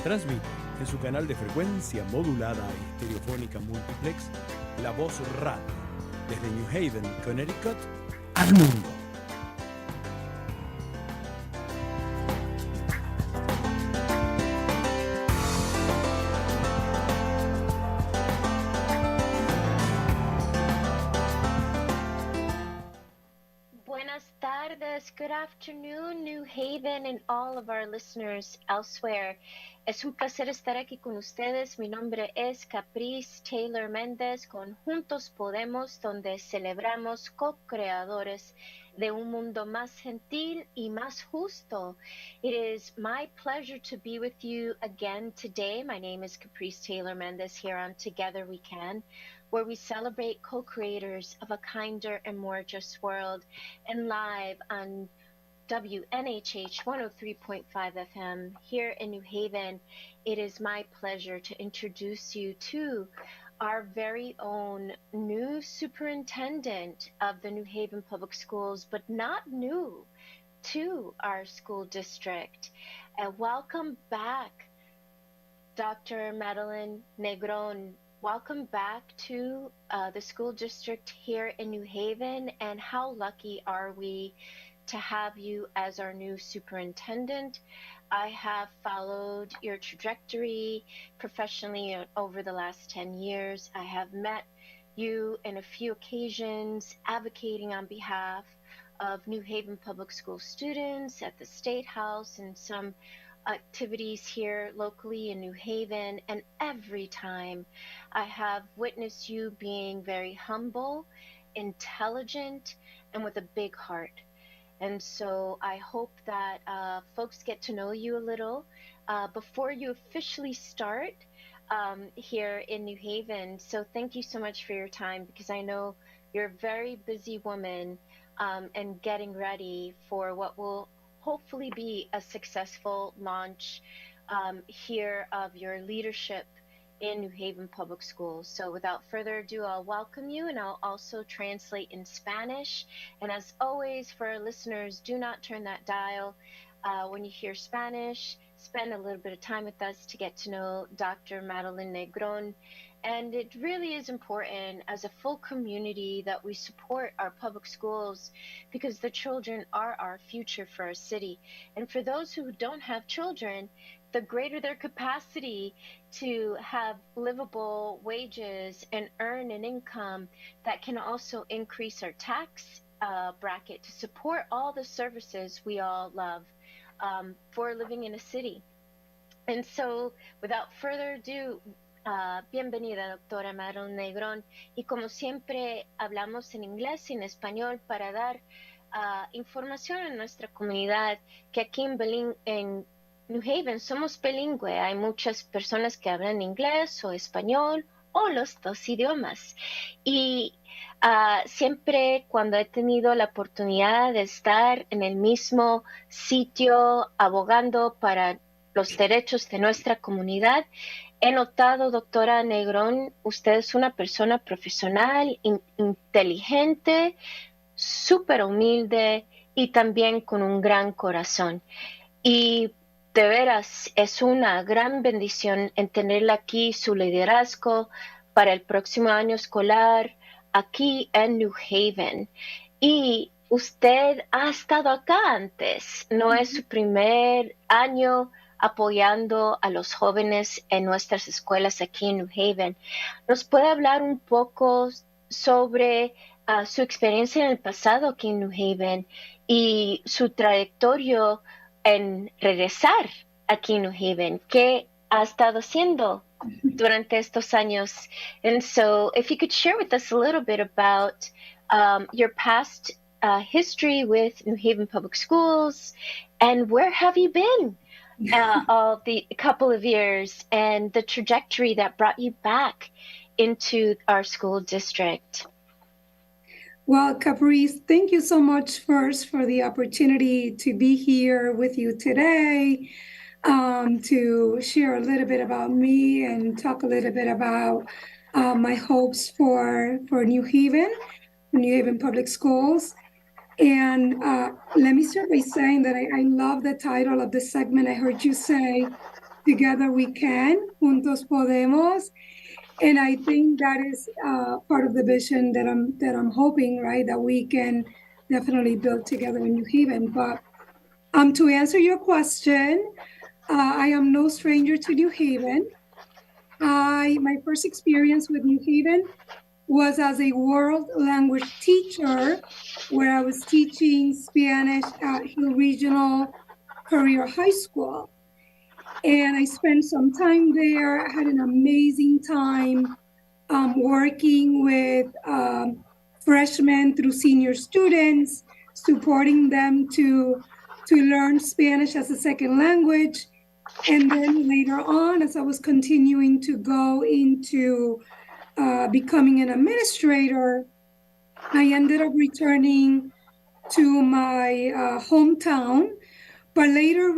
Transmite en su canal de frecuencia modulada y estereofónica multiplex La Voz Radio, desde New Haven, Connecticut, al mundo. Buenas tardes, good afternoon, New Haven, and all of our listeners elsewhere. Es un placer estar aquí con ustedes. Mi nombre es Caprice Taylor Méndez con Juntos Podemos, donde celebramos co-creadores de un mundo más gentil y más justo. It is my pleasure to be with you again today. My name is Caprice Taylor Méndez here on Together We Can, where we celebrate co-creators of a kinder and more just world, and live on WNHH 103.5 FM here in New Haven. It is my pleasure to introduce you to our very own new superintendent of the New Haven Public Schools, but not new to our school district. Welcome back, Dr. Madeline Negrón. Welcome back to the school district here in New Haven, and how lucky are we to have you as our new superintendent. I have followed your trajectory professionally over the last 10 years. I have met you in a few occasions advocating on behalf of New Haven Public School students at the State House and some activities here locally in New Haven, and every time I have witnessed you being very humble, intelligent, and with a big heart. And so I hope that folks get to know you a little before you officially start here in New Haven. So thank you so much for your time, because I know you're a very busy woman and getting ready for what will hopefully be a successful launch here of your leadership in New Haven Public Schools. So without further ado, I'll welcome you, and I'll also translate in Spanish. And as always, for our listeners, do not turn that dial when you hear Spanish. Spend a little bit of time with us to get to know Dr. Madeline Negrón. And it really is important as a full community that we support our public schools, because the children are our future for our city. And for those who don't have children, the greater their capacity to have livable wages and earn an income that can also increase our tax bracket to support all the services we all love for living in a city. And so, without further ado, bienvenida, doctora Madeline Negrón. Y como siempre, hablamos en inglés y en español para dar información a nuestra comunidad, que aquí en New Haven somos bilingüe. Hay muchas personas que hablan inglés o español o los dos idiomas. Y siempre cuando he tenido la oportunidad de estar en el mismo sitio abogando para los derechos de nuestra comunidad, he notado, doctora Negrón, usted es una persona profesional, inteligente, súper humilde y también con un gran corazón. Y de veras es una gran bendición en tenerla aquí, su liderazgo para el próximo año escolar aquí en New Haven. Y usted ha estado acá antes, no es su primer año apoyando a los jóvenes en nuestras escuelas aquí en New Haven. ¿Nos puede hablar un poco sobre su experiencia en el pasado aquí en New Haven y su trayectoria en regresar aquí en New Haven? ¿Qué ha estado haciendo durante estos años? And so if you could share with us a little bit about your past history with New Haven Public Schools, and where have you been of the couple of years, and the trajectory that brought you back into our school district? Well, Caprice, thank you so much first for the opportunity to be here with you today, to share a little bit about me and talk a little bit about my hopes for New Haven Public Schools. And let me start by saying that I love the title of the segment. I heard you say together we can, Juntos Podemos. And I think that is part of the vision that I'm hoping, right, that we can definitely build together in New Haven. But to answer your question, I am no stranger to New Haven. My first experience with New Haven was as a world language teacher, where I was teaching Spanish at Hill Regional Career High School. And I spent some time there. I had an amazing time working with freshmen through senior students, supporting them to learn Spanish as a second language. And then later on, as I was continuing to go into becoming an administrator, I ended up returning to my hometown, but later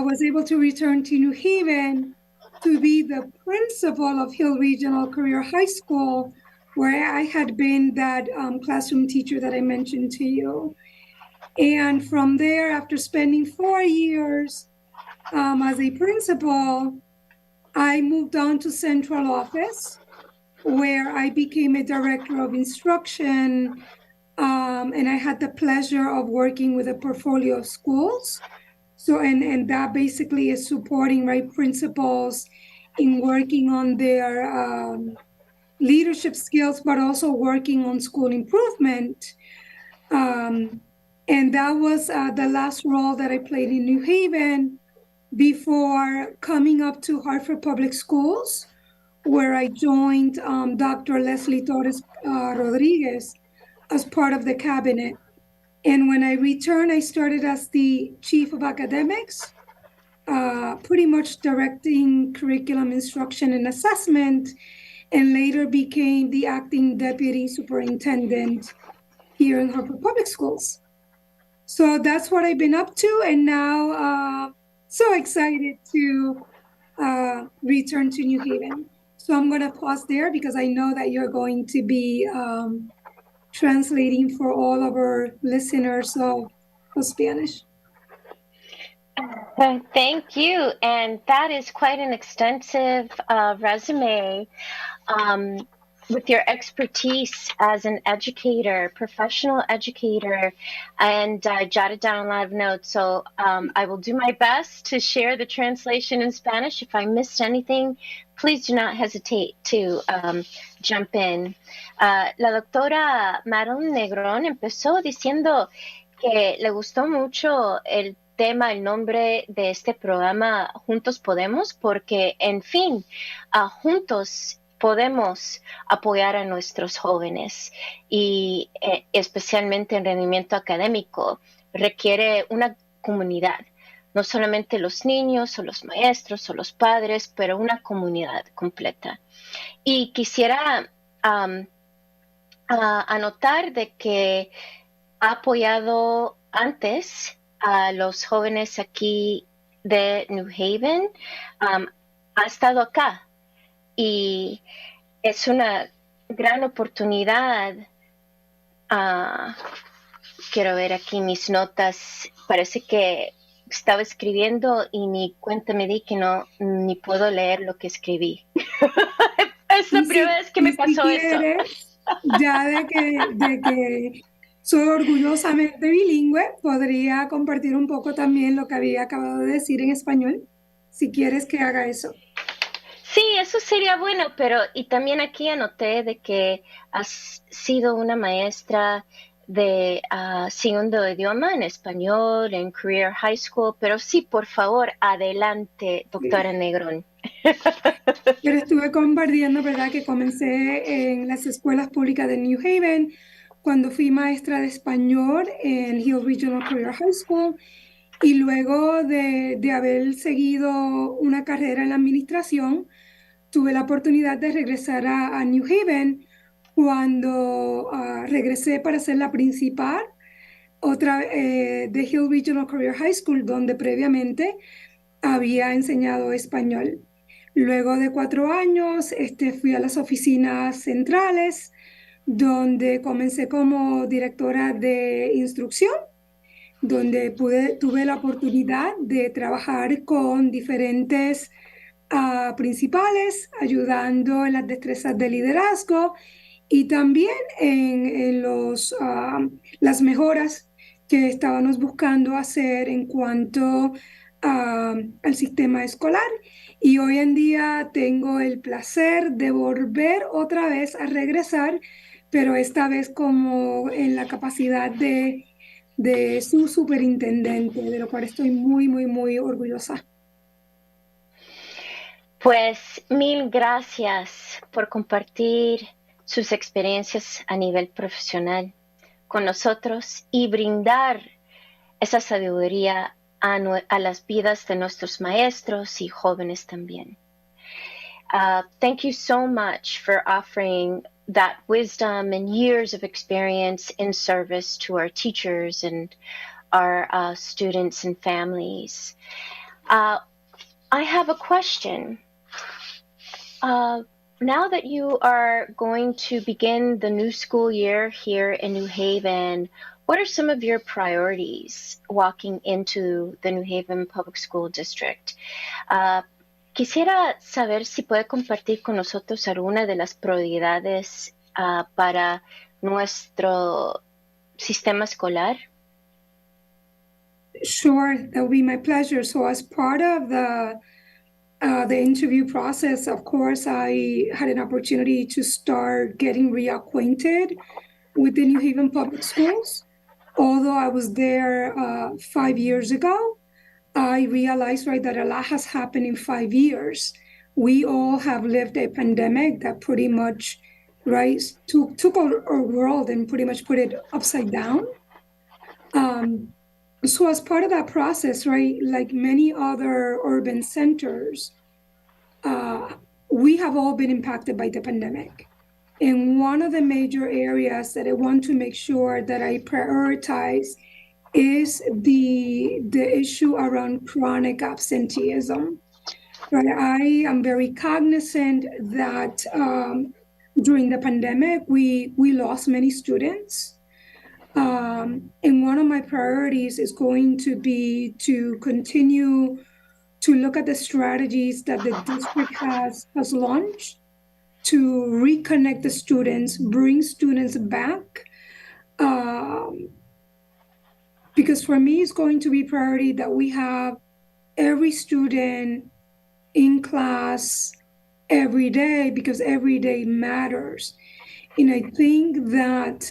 was able to return to New Haven to be the principal of Hill Regional Career High School, where I had been that classroom teacher that I mentioned to you. And from there, after spending 4 years as a principal, I moved on to central office, where I became a director of instruction. And I had the pleasure of working with a portfolio of schools. So, and that basically is supporting, right, principals in working on their leadership skills, but also working on school improvement. And that was the last role that I played in New Haven before coming up to Hartford Public Schools, where I joined Dr. Leslie Torres Rodriguez as part of the cabinet. And when I returned, I started as the chief of academics, pretty much directing curriculum instruction and assessment, and later became the acting deputy superintendent here in Hartford Public Schools. So that's what I've been up to, and now so excited to return to New Haven. So I'm going to pause there because I know that you're going to be translating for all of our listeners of Spanish. Thank you. And that is quite an extensive resume with your expertise as an educator, professional educator, and I jotted down a lot of notes. So I will do my best to share the translation in Spanish. If I missed anything, please do not hesitate to jump in. La doctora Madeline Negrón empezó diciendo que le gustó mucho el tema, el nombre de este programa Juntos Podemos, porque en fin, juntos podemos apoyar a nuestros jóvenes y especialmente en rendimiento académico requiere una comunidad, no solamente los niños o los maestros o los padres, pero una comunidad completa. Y quisiera anotar de que ha apoyado antes a los jóvenes aquí de New Haven, ha estado acá y es una gran oportunidad. Quiero ver aquí mis notas, parece que estaba escribiendo y ni cuenta me di que no, ni puedo leer lo que escribí. Es la primera vez que me pasó eso. Ya de que soy orgullosamente bilingüe, podría compartir un poco también lo que había acabado de decir en español, si quieres que haga eso. Sí, eso sería bueno, pero y también aquí anoté de que has sido una maestra de segundo idioma en español, en Career High School, pero sí, por favor, adelante, doctora Negrón. Pero estuve compartiendo, ¿verdad?, que comencé en las escuelas públicas de New Haven, cuando fui maestra de español en Hill Regional Career High School, y luego de haber seguido una carrera en la administración, tuve la oportunidad de regresar a New Haven cuando regresé para ser la principal de Hill Regional Career High School, donde previamente había enseñado español. Luego de 4 años, fui a las oficinas centrales, donde comencé como directora de instrucción. donde tuve la oportunidad de trabajar con diferentes principales, ayudando en las destrezas de liderazgo y también en las mejoras que estábamos buscando hacer en cuanto al sistema escolar. Y hoy en día tengo el placer de volver otra vez a regresar, pero esta vez como en la capacidad de su superintendente, de lo cual estoy muy, muy, muy orgullosa. Pues mil gracias por compartir sus experiencias a nivel profesional con nosotros y brindar esa sabiduría a las vidas de nuestros maestros y jóvenes también. Thank you so much for offering that wisdom and years of experience in service to our teachers and our students and families. I have a question. Now that you are going to begin the new school year here in New Haven, what are some of your priorities walking into the New Haven Public School District? Quisiera saber si puede compartir con nosotros alguna de las prioridades para nuestro sistema escolar. Sure, that would be my pleasure. So as part of the interview process, of course, I had an opportunity to start getting reacquainted with the New Haven Public Schools. Although I was there 5 years ago, I realized, right, that a lot has happened in 5 years. We all have lived a pandemic that pretty much, right, took our world and pretty much put it upside down. So as part of that process, right, like many other urban centers, we have all been impacted by the pandemic. And one of the major areas that I want to make sure that I prioritize is the issue around chronic absenteeism. Right? I am very cognizant that during the pandemic, we lost many students. And one of my priorities is going to be to continue to look at the strategies that the district has launched to reconnect the students, bring students back. Because for me, it's going to be priority that we have every student in class every day, because every day matters. And I think that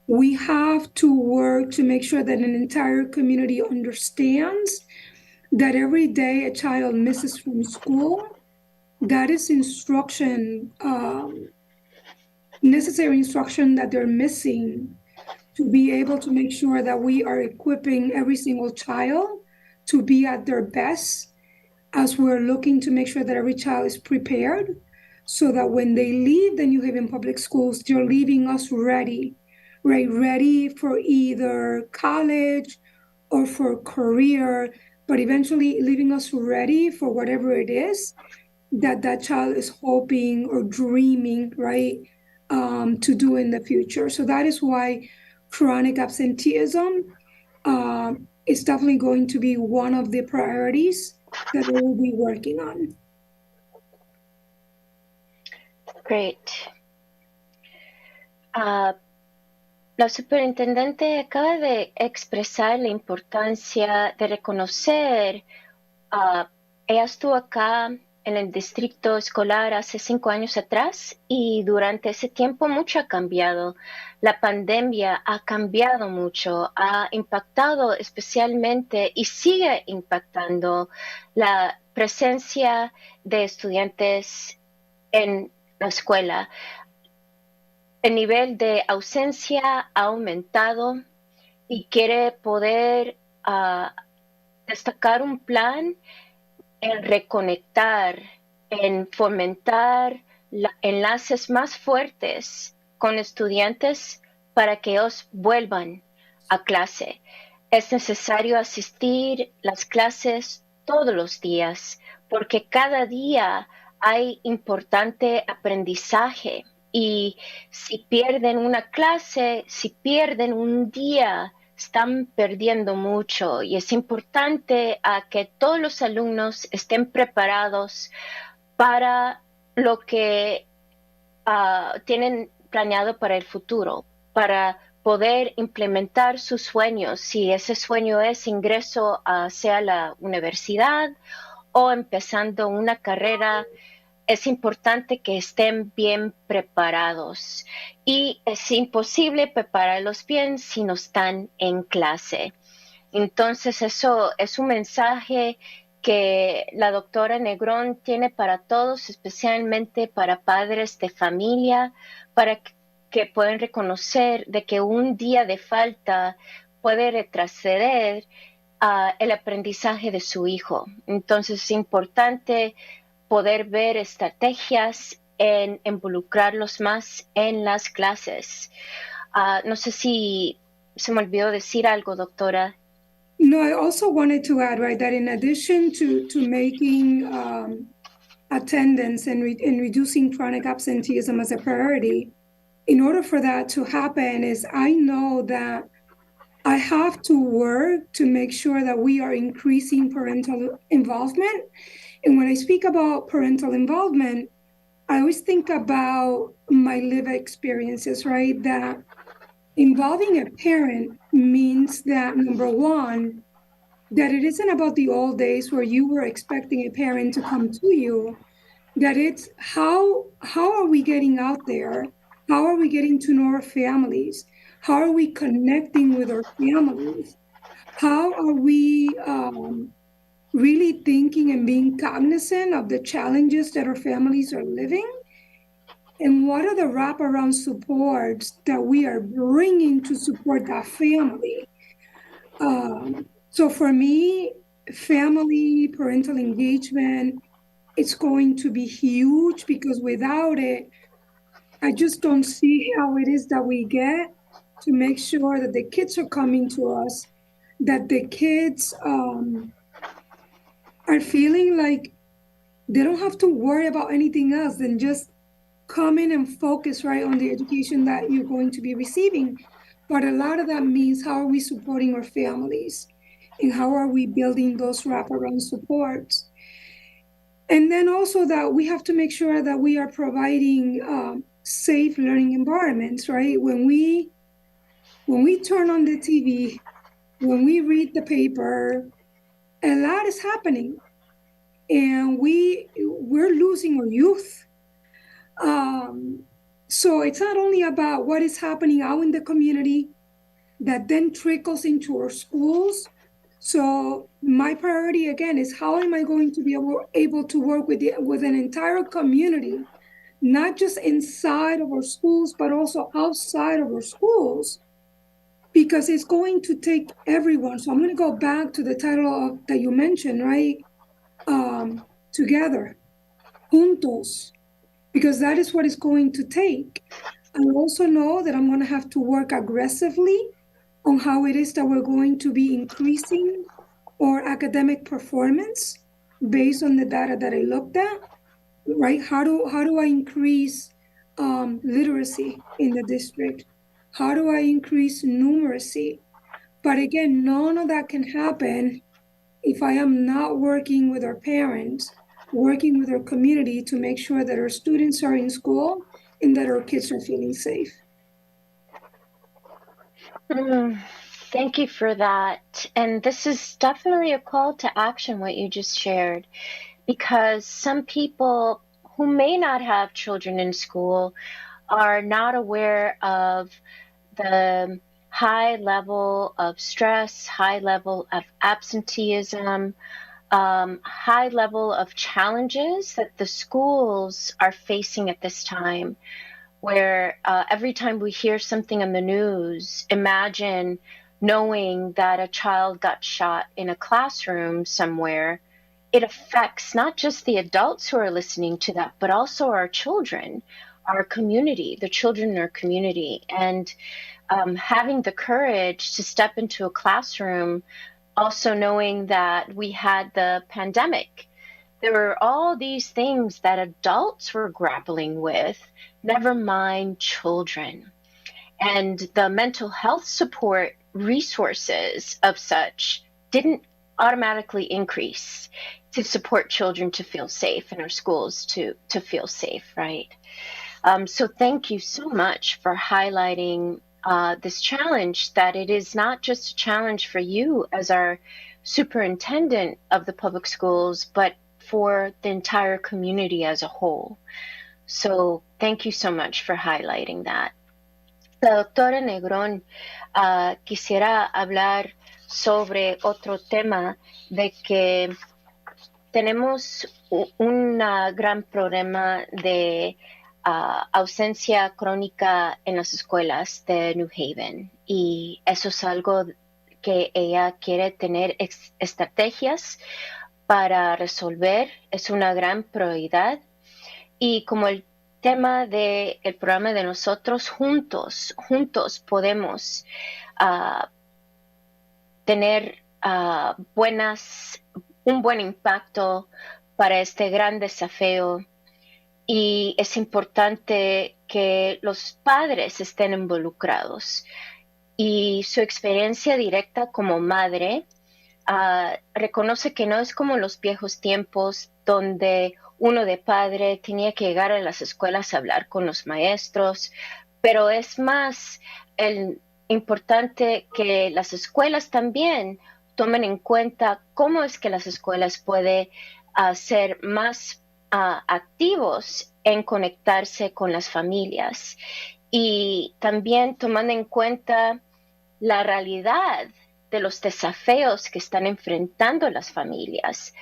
we have to work to make sure that an entire community understands that every day a child misses from school, that is instruction, necessary instruction that they're missing to be able to make sure that we are equipping every single child to be at their best, as we're looking to make sure that every child is prepared so that when they leave the New Haven Public Schools, they're leaving us ready, right? Ready for either college or for career, but eventually leaving us ready for whatever it is that that child is hoping or dreaming, right, to do in the future. So that is why chronic absenteeism is definitely going to be one of the priorities that we will be working on. Great. La superintendente acaba de expresar la importancia de reconocer, ella estuvo acá en el distrito escolar hace 5 años atrás y durante ese tiempo mucho ha cambiado. La pandemia ha cambiado mucho, ha impactado especialmente y sigue impactando la presencia de estudiantes en la escuela. El nivel de ausencia ha aumentado y quiere poder destacar un plan en reconectar, en fomentar enlaces más fuertes con estudiantes para que ellos vuelvan a clase. Es necesario asistir las clases todos los días porque cada día hay importante aprendizaje y si pierden una clase, si pierden un día están perdiendo mucho y es importante que todos los alumnos estén preparados para lo que tienen planeado para el futuro, para poder implementar sus sueños, si ese sueño es ingreso hacia la universidad o empezando una carrera. Es importante que estén bien preparados y es imposible prepararlos bien si no están en clase. Entonces eso es un mensaje que la doctora Negrón tiene para todos, especialmente para padres de familia, para que puedan reconocer de que un día de falta puede retroceder el aprendizaje de su hijo. Entonces es importante poder ver estrategias en involucrarlos más en las clases. No sé si se me olvidó decir algo, doctora. No, I also wanted to add, right, that in addition to making attendance and reducing chronic absenteeism as a priority, in order for that to happen is I know that I have to work to make sure that we are increasing parental involvement. And when I speak about parental involvement, I always think about my lived experiences, right? That involving a parent means that, number one, that it isn't about the old days where you were expecting a parent to come to you, that it's how are we getting out there? How are we getting to know our families? How are we connecting with our families? How are we really thinking and being cognizant of the challenges that our families are living? And what are the wraparound supports that we are bringing to support that family? So for me, family, parental engagement, it's going to be huge because without it, I just don't see how it is that we get to make sure that the kids are coming to us, that the kids are feeling like they don't have to worry about anything else than just come in and focus right on the education that you're going to be receiving. But a lot of that means how are we supporting our families and how are we building those wraparound supports? And then also that we have to make sure that we are providing safe learning environments, right? When we turn on the TV, when we read the paper, a lot is happening, and we're losing our youth. So it's not only about what is happening out in the community that then trickles into our schools. So my priority again is how am I going to be able to work with an entire community, not just inside of our schools, but also outside of our schools, because it's going to take everyone. So I'm going to go back to the title that you mentioned, right? Together, Juntos, because that is what it's going to take. I also know that I'm going to have to work aggressively on how it is that we're going to be increasing our academic performance based on the data that I looked at, right? How do I increase literacy in the district? How do I increase numeracy? But again, none of that can happen if I am not working with our parents, working with our community to make sure that our students are in school and that our kids are feeling safe. Thank you for that. And this is definitely a call to action, what you just shared, because some people who may not have children in school are not aware of the high level of stress, high level of absenteeism, high level of challenges that the schools are facing at this time, where every time we hear something on the news, imagine knowing that a child got shot in a classroom somewhere. It affects not just the adults who are listening to that, but also our children, our community, the children in our community. And having the courage to step into a classroom, also knowing that we had the pandemic. There were all these things that adults were grappling with, never mind children. and the mental health support resources of such didn't automatically increase to support children to feel safe and our schools to feel safe, right? So thank you so much for highlighting this challenge, that it is not just a challenge for you as our superintendent of the public schools, but for the entire community as a whole. So thank you so much for highlighting that. La doctora Negrón quisiera hablar sobre otro tema, de que tenemos un gran problema de ausencia crónica en las escuelas de New Haven, y eso es algo que ella quiere tener estrategias para resolver. Es una gran prioridad, y como el tema del programa de nosotros, juntos podemos tener un buen impacto para este gran desafío. Y es importante que los padres estén involucrados, y su experiencia directa como madre reconoce que no es como los viejos tiempos donde uno de padre tenía que llegar a las escuelas a hablar con los maestros, pero es más importante que las escuelas también tomen en cuenta cómo es que las escuelas pueden ser más activos en conectarse con las familias, y también tomando en cuenta la realidad de los desafíos que están enfrentando las familias.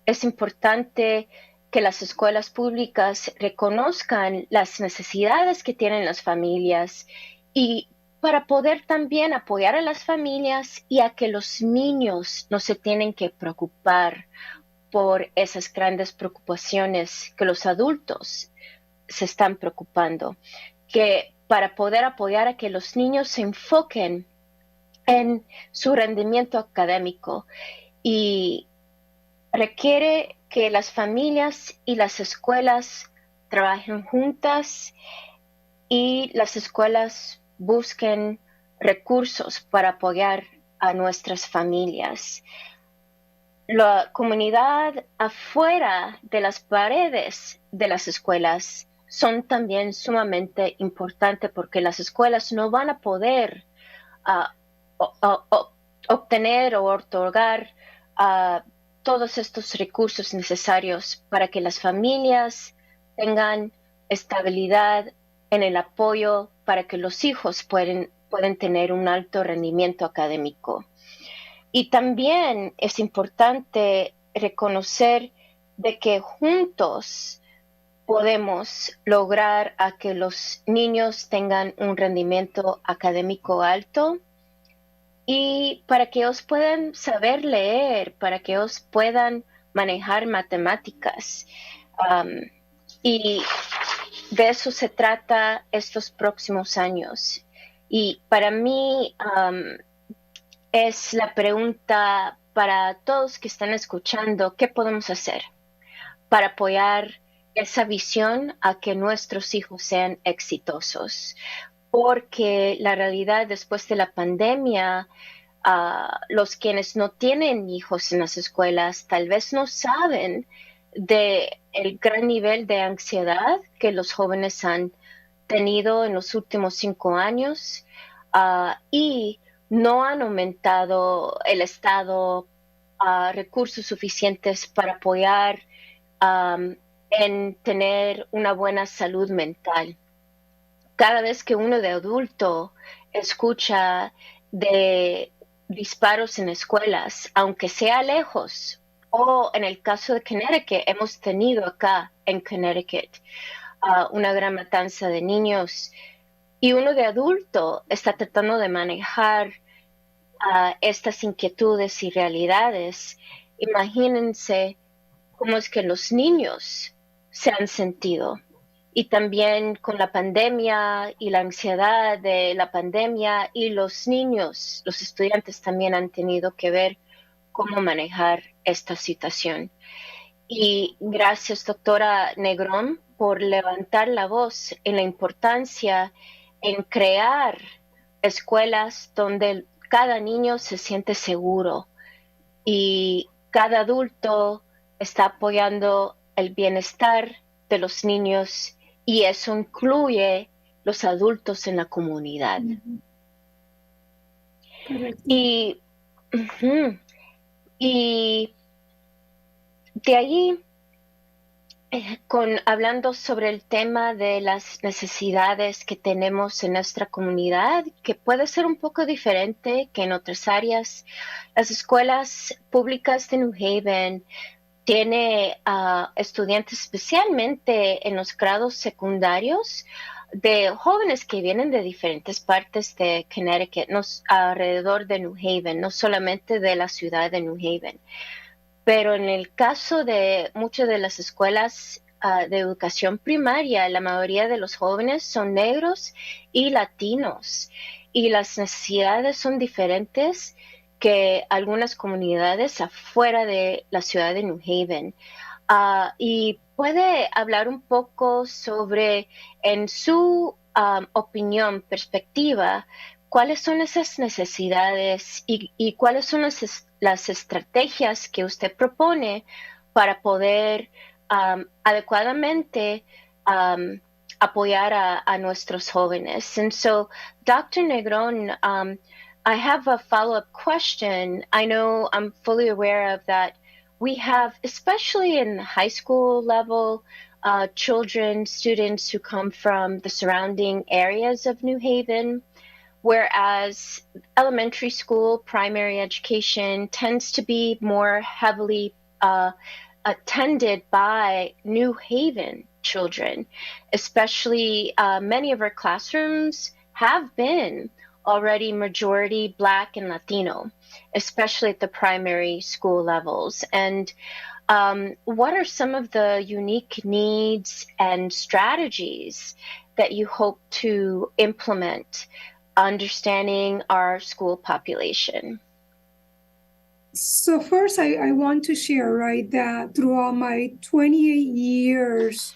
Es importante que las escuelas públicas reconozcan las necesidades que tienen las familias, y para poder también apoyar a las familias y a que los niños no se tienen que preocupar por esas grandes preocupaciones que los adultos se están preocupando, que para poder apoyar a que los niños se enfoquen en su rendimiento académico, y requiere que las familias y las escuelas trabajen juntas, y las escuelas busquen recursos para apoyar a nuestras familias. La comunidad afuera de las paredes de las escuelas son también sumamente importantes, porque las escuelas no van a poder obtener o otorgar todos estos recursos necesarios para que las familias tengan estabilidad en el apoyo, para que los hijos pueden tener un alto rendimiento académico. Y también es importante reconocer de que juntos podemos lograr a que los niños tengan un rendimiento académico alto, y para que ellos puedan saber leer, para que ellos puedan manejar matemáticas. Y de eso se trata estos próximos años. Y para mí es la pregunta para todos que están escuchando: ¿qué podemos hacer para apoyar esa visión a que nuestros hijos sean exitosos? Porque la realidad después de la pandemia, los quienes no tienen hijos en las escuelas tal vez no saben de el gran nivel de ansiedad que los jóvenes han tenido en los últimos 5 años, y no han aumentado el Estado recursos suficientes para apoyar en tener una buena salud mental. Cada vez que uno de adulto escucha de disparos en escuelas, aunque sea lejos, o en el caso de Connecticut, hemos tenido acá en Connecticut una gran matanza de niños, y uno de adulto está tratando de manejar estas inquietudes y realidades. Imagínense cómo es que los niños se han sentido. Y también con la pandemia y la ansiedad de la pandemia, y los niños, los estudiantes también han tenido que ver cómo manejar esta situación. Y gracias, doctora Negrón, por levantar la voz en la importancia en crear escuelas donde cada niño se siente seguro y cada adulto está apoyando el bienestar de los niños, y eso incluye los adultos en la comunidad. Correcto. Y de ahí, hablando sobre el tema de las necesidades que tenemos en nuestra comunidad, que puede ser un poco diferente que en otras áreas, las escuelas públicas de New Haven tiene estudiantes, especialmente en los grados secundarios, de jóvenes que vienen de diferentes partes de Connecticut, alrededor de New Haven, no solamente de la ciudad de New Haven. Pero en el caso de muchas de las escuelas de educación primaria, la mayoría de los jóvenes son negros y latinos, y las necesidades son diferentes que algunas comunidades afuera de la ciudad de New Haven. Y puede hablar un poco sobre, en su opinión, perspectiva, cuáles son esas necesidades y cuáles son las estrategias que usted propone para poder adecuadamente apoyar a nuestros jóvenes. And so, Dr. Negrón, I have a follow-up question. I know I'm fully aware of that. We have, especially in the high school level, students who come from the surrounding areas of New Haven, whereas elementary school, primary education tends to be more heavily attended by New Haven children, especially many of our classrooms have been already majority Black and Latino, especially at the primary school levels. And what are some of the unique needs and strategies that you hope to implement understanding our school population? So first, I want to share, right, that throughout my 28 years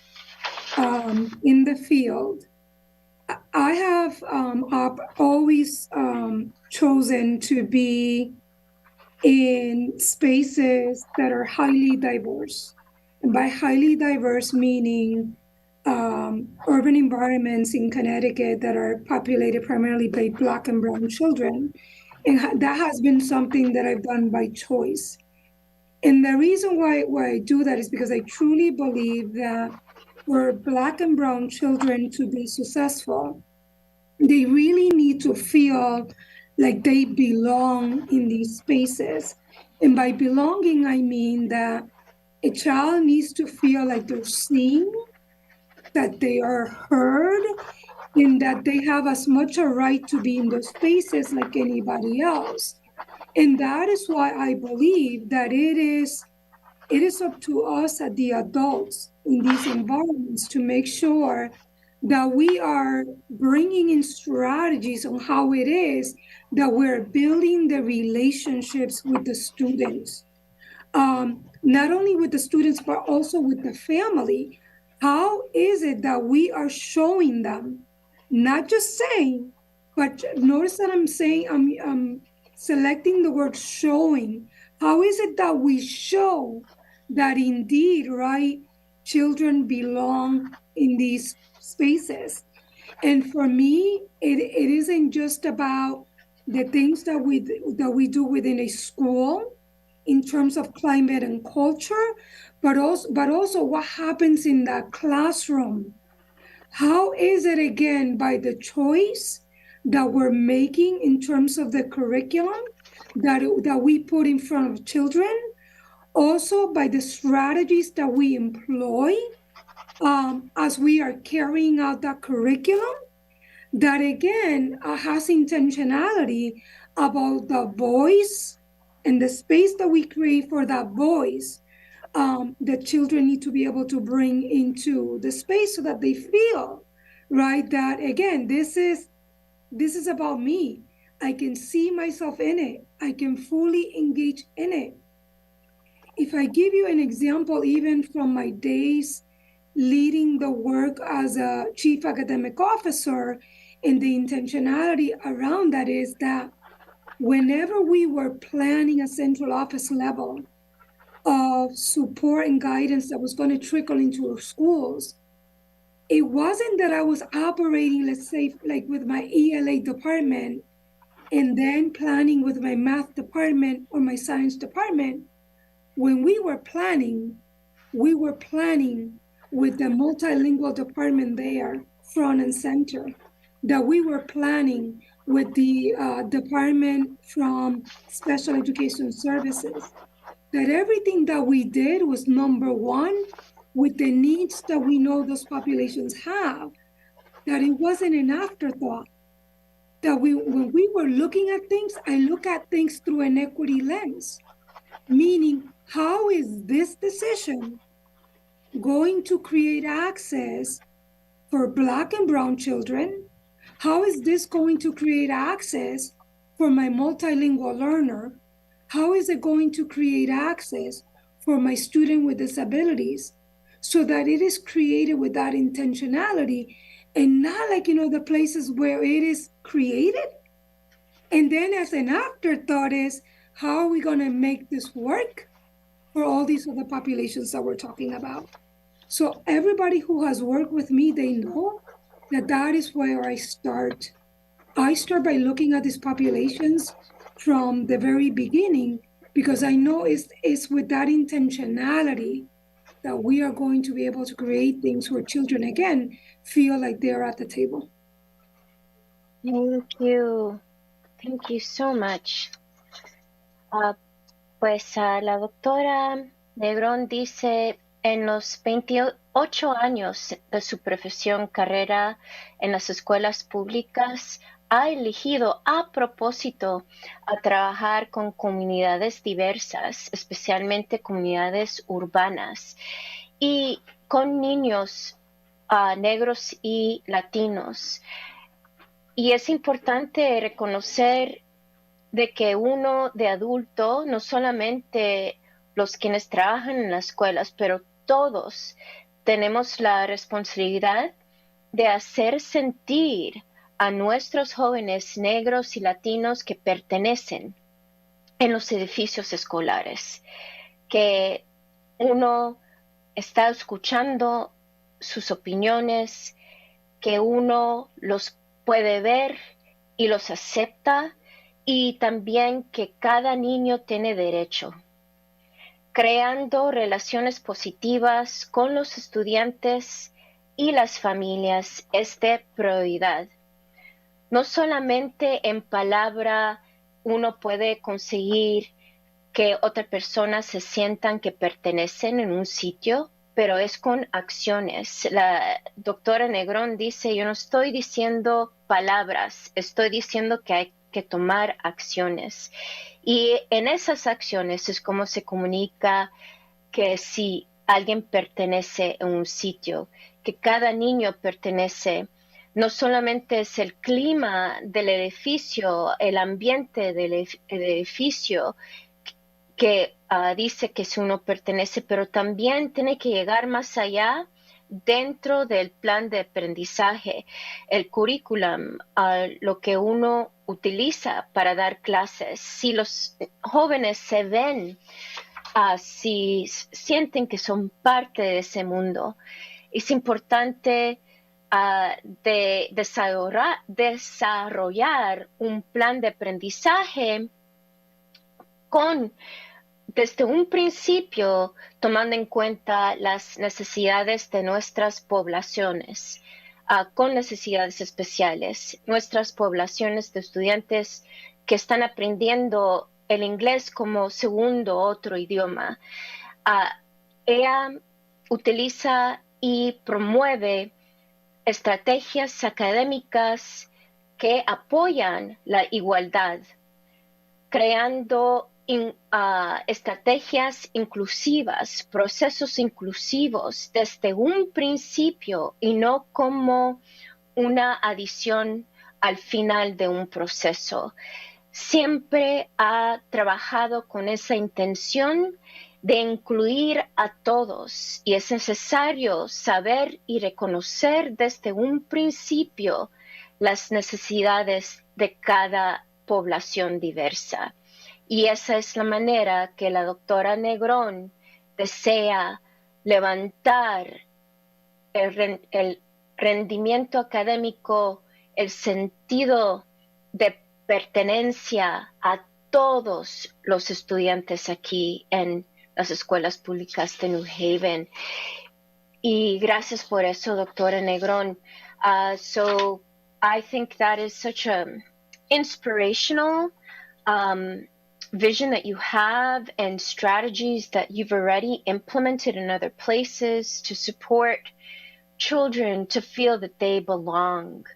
in the field, I have always chosen to be in spaces that are highly diverse. And by highly diverse, meaning urban environments in Connecticut that are populated primarily by Black and brown children. And that has been something that I've done by choice. And the reason why I do that is because I truly believe that for Black and brown children to be successful, they really need to feel like they belong in these spaces. And by belonging, I mean that a child needs to feel like they're seen, that they are heard, and that they have as much a right to be in those spaces like anybody else. And that is why I believe that it is up to us as the adults in these environments to make sure that we are bringing in strategies on how it is that we're building the relationships with the students. Not only with the students, but also with the family. How is it that we are showing them, not just saying, but notice that I'm saying, I'm selecting the word showing. How is it that we show that indeed, right, children belong in these spaces? And for me, it isn't just about the things that we do within a school in terms of climate and culture, but also what happens in the classroom. How is it, again, by the choice that we're making in terms of the curriculum that we put in front of children, also by the strategies that we employ as we are carrying out that curriculum, that again has intentionality about the voice and the space that we create for that voice. The children need to be able to bring into the space so that they feel, right, that again, this is about me. I can see myself in it. I can fully engage in it. If I give you an example, even from my days leading the work as a chief academic officer And the intentionality around that is that whenever we were planning a central office level of support and guidance that was going to trickle into our schools, it wasn't that I was operating, let's say, like with my ELA department and then planning with my math department or my science department. When we were planning with the multilingual department there, front and center, that we were planning with the department from special education services, that everything that we did was number one with the needs that we know those populations have, that it wasn't an afterthought. That when we were looking at things, I look at things through an equity lens, meaning how is this decision going to create access for Black and Brown children? How is this going to create access for my multilingual learner? How is it going to create access for my student with disabilities? So that it is created with that intentionality and not like, the places where it is created. And then as an afterthought is, how are we going to make this work for all these other populations that we're talking about? So everybody who has worked with me, they know that that is where I start. I start by looking at these populations from the very beginning, because I know it's with that intentionality that we are going to be able to create things where children, again, feel like they're at the table. Thank you. Thank you so much. La doctora Negrón dice, en los 28 años de su profesión carrera en las escuelas públicas, ha elegido a propósito a trabajar con comunidades diversas, especialmente comunidades urbanas, y con niños negros y latinos. Y es importante reconocer de que uno de adulto, no solamente los quienes trabajan en las escuelas, pero todos tenemos la responsabilidad de hacer sentir a nuestros jóvenes negros y latinos que pertenecen en los edificios escolares, que uno está escuchando sus opiniones, que uno los puede ver y los acepta, y también que cada niño tiene derecho. Creando relaciones positivas con los estudiantes y las familias es de prioridad. No solamente en palabra uno puede conseguir que otras personas se sientan que pertenecen en un sitio, pero es con acciones. La doctora Negrón dice, yo no estoy diciendo palabras, estoy diciendo que hay que tomar acciones. Y en esas acciones es como se comunica que si alguien pertenece a un sitio, que cada niño pertenece. No solamente es el clima del edificio, el ambiente del edificio que dice que si uno pertenece, pero también tiene que llegar más allá dentro del plan de aprendizaje, el currículum, lo que uno utiliza para dar clases. Si los jóvenes se ven, si sienten que son parte de ese mundo, es importante de desarrollar un plan de aprendizaje desde un principio, tomando en cuenta las necesidades de nuestras poblaciones con necesidades especiales, nuestras poblaciones de estudiantes que están aprendiendo el inglés como segundo otro idioma. Ella utiliza y promueve estrategias académicas que apoyan la igualdad, creando estrategias inclusivas, procesos inclusivos desde un principio y no como una adición al final de un proceso. Siempre ha trabajado con esa intención de incluir a todos, y es necesario saber y reconocer desde un principio las necesidades de cada población diversa. Y esa es la manera que la doctora Negrón desea levantar el rendimiento académico, el sentido de pertenencia a todos los estudiantes aquí en las escuelas públicas de New Haven. Y gracias por eso, doctora Negrón. So I think that is such an inspirational vision that you have and strategies that you've already implemented in other places to support children to feel that they belong,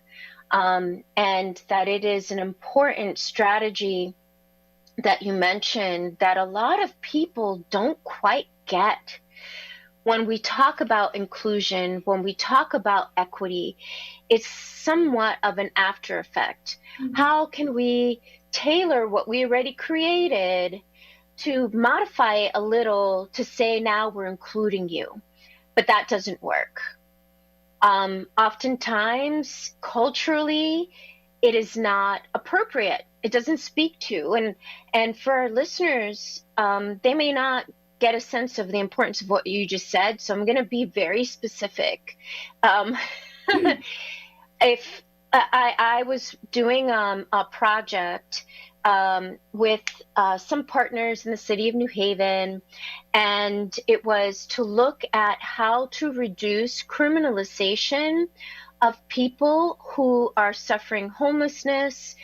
and that it is an important strategy that you mentioned that a lot of people don't quite get. When we talk about inclusion, when we talk about equity, it's somewhat of an after effect. Mm-hmm. How can we tailor what we already created to modify it a little to say now we're including you? But that doesn't work. Oftentimes, culturally, it is not appropriate. It doesn't speak to, and for our listeners, they may not get a sense of the importance of what you just said. So I'm going to be very specific. If I was doing a project with some partners in the city of New Haven, and it was to look at how to reduce criminalization of people who are suffering homelessness,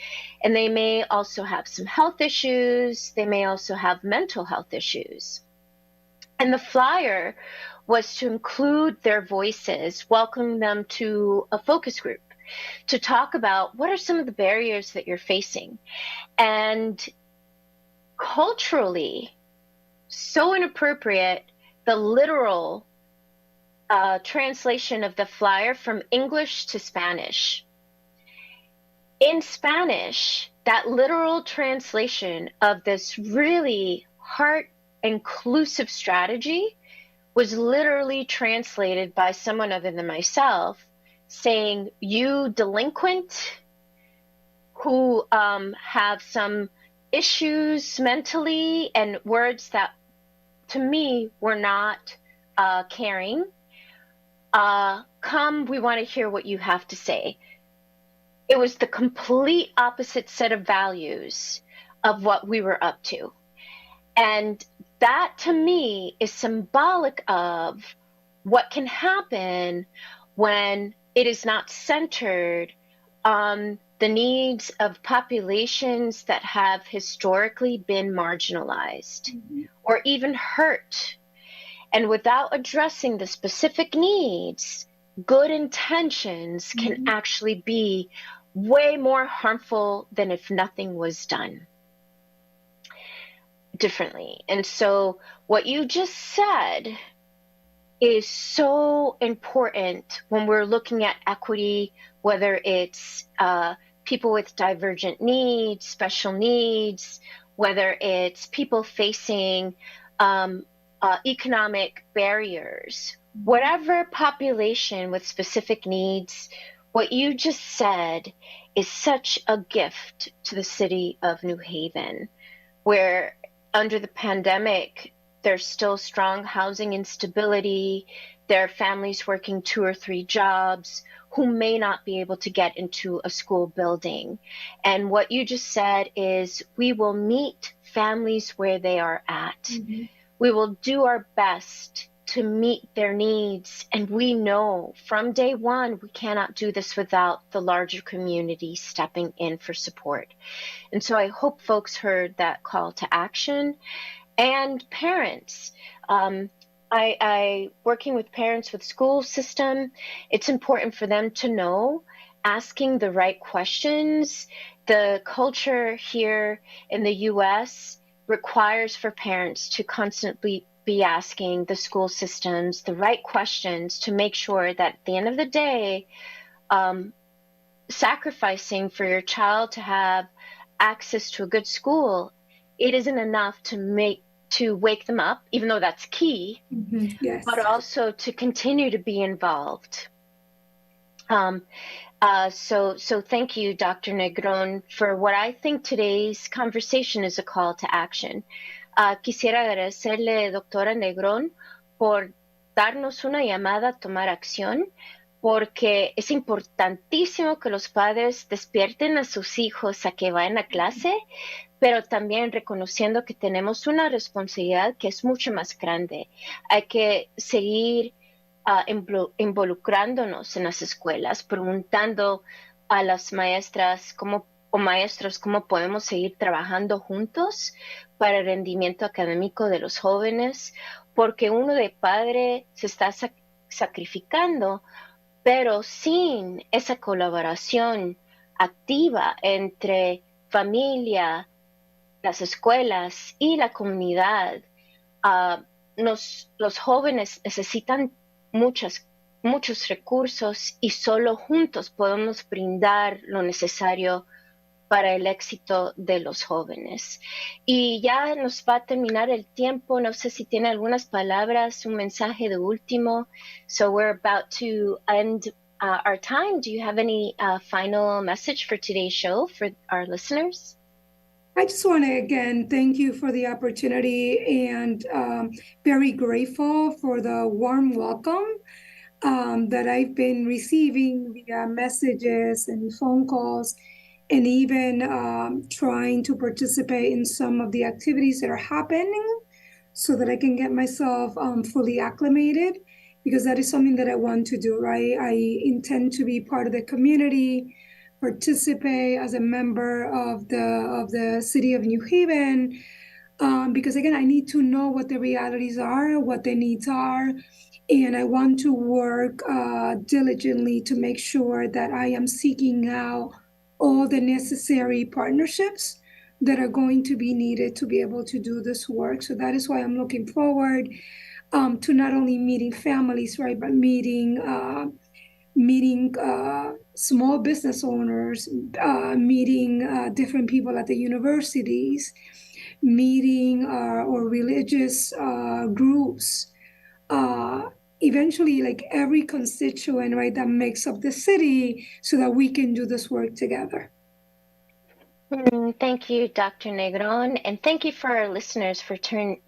and they may also have some health issues. They may also have mental health issues. And the flyer was to include their voices, welcome them to a focus group to talk about what are some of the barriers that you're facing. And culturally, so inappropriate, the literal translation of the flyer from English to Spanish. In Spanish, that literal translation of this really heart-inclusive strategy was literally translated by someone other than myself, saying, you delinquent who have some issues mentally, and words that to me were not caring, come, we want to hear what you have to say. It was the complete opposite set of values of what we were up to. And that to me is symbolic of what can happen when it is not centered on the needs of populations that have historically been marginalized or even hurt. And without addressing the specific needs, good intentions can actually be way more harmful than if nothing was done differently. And so what you just said is so important when we're looking at equity, whether it's people with divergent needs, special needs, whether it's people facing economic barriers, whatever population with specific needs. What you just said is such a gift to the city of New Haven, where under the pandemic, there's still strong housing instability. There are families working 2 or 3 jobs who may not be able to get into a school building. And what you just said is we will meet families where they are at. We will do our best to meet their needs. And we know from day one, we cannot do this without the larger community stepping in for support. And so I hope folks heard that call to action. And parents, I working with parents with school system, it's important for them to know asking the right questions. The culture here in the US requires for parents to constantly be asking the school systems the right questions to make sure that at the end of the day, sacrificing for your child to have access to a good school, it isn't enough to wake them up, even though that's key, yes, but also to continue to be involved. So thank you, Dr. Negrón, for what I think today's conversation is a call to action. Quisiera agradecerle, doctora Negrón, por darnos una llamada a tomar acción, porque es importantísimo que los padres despierten a sus hijos a que vayan a clase, pero también reconociendo que tenemos una responsabilidad que es mucho más grande. Hay que seguir involucrándonos en las escuelas, preguntando a las maestras o maestros cómo podemos seguir trabajando juntos para el rendimiento académico de los jóvenes, porque uno de padre se está sacrificando, pero sin esa colaboración activa entre familia, las escuelas y la comunidad, los jóvenes necesitan muchos recursos y solo juntos podemos brindar lo necesario para el éxito de los jóvenes. Y ya nos va a terminar el tiempo. No sé si tiene algunas palabras, un mensaje de último. So we're about to end our time. Do you have any final message for today's show for our listeners? I just want to again thank you for the opportunity and very grateful for the warm welcome that I've been receiving via messages and phone calls, and even trying to participate in some of the activities that are happening so that I can get myself fully acclimated, because that is something that I want to do, right? I intend to be part of the community, participate as a member of the city of New Haven, because again, I need to know what the realities are, what the needs are, and I want to work diligently to make sure that I am seeking out all the necessary partnerships that are going to be needed to be able to do this work. So that is why I'm looking forward to not only meeting families, right, but meeting small business owners, meeting different people at the universities, meeting or religious groups, eventually like every constituent, right, that makes up the city, so that we can do this work together. Thank you, Dr. Negrón, and thank you for our listeners for tuning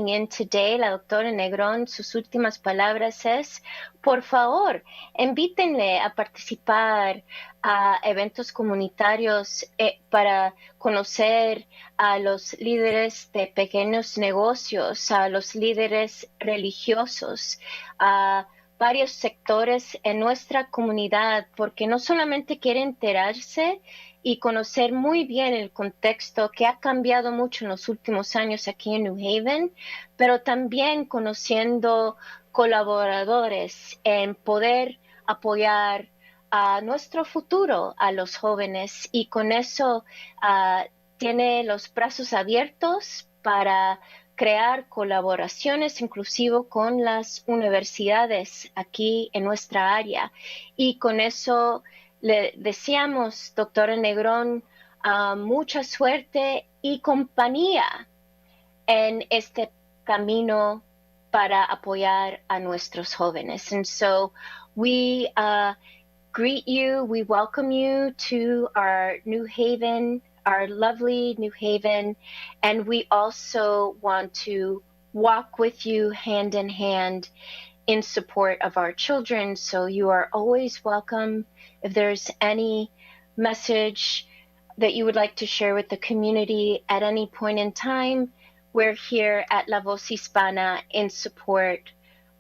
in today. La doctora Negrón, sus últimas palabras es, por favor, invítenle a participar a eventos comunitarios para conocer a los líderes de pequeños negocios, a los líderes religiosos, a varios sectores en nuestra comunidad, porque no solamente quiere enterarse y conocer muy bien el contexto que ha cambiado mucho en los últimos años aquí en New Haven, pero también conociendo colaboradores en poder apoyar a nuestro futuro, a los jóvenes, y con eso tiene los brazos abiertos para crear colaboraciones inclusive con las universidades aquí en nuestra área. Y con eso le deseamos, doctora Negrón, mucha suerte y compañía en este camino para apoyar a nuestros jóvenes. And so we greet you, we welcome you to our New Haven, our lovely New Haven, and we also want to walk with you hand in hand in support of our children. So you are always welcome. If there's any message that you would like to share with the community at any point in time, we're here at La Voz Hispana in support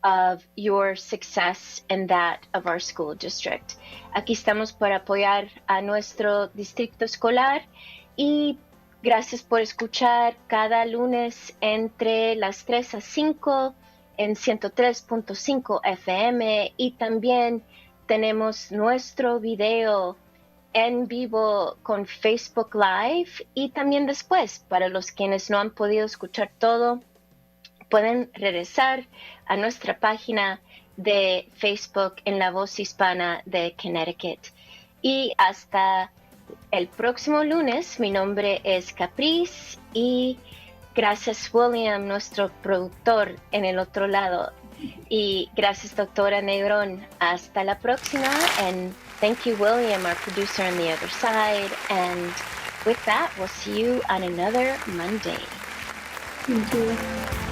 of your success and that of our school district. Aquí estamos para apoyar a nuestro distrito escolar, y gracias por escuchar cada lunes entre las 3 a 5 en 103.5 FM, y también tenemos nuestro video en vivo con Facebook Live, y también después, para los quienes no han podido escuchar todo, pueden regresar a nuestra página de Facebook en La Voz Hispana de Connecticut. Y hasta el próximo lunes, mi nombre es Caprice, y gracias William, nuestro productor en el otro lado Y gracias, doctora Negrón. Hasta la próxima. And thank you, William, our producer on the other side. And with that, we'll see you on another Monday. Thank you.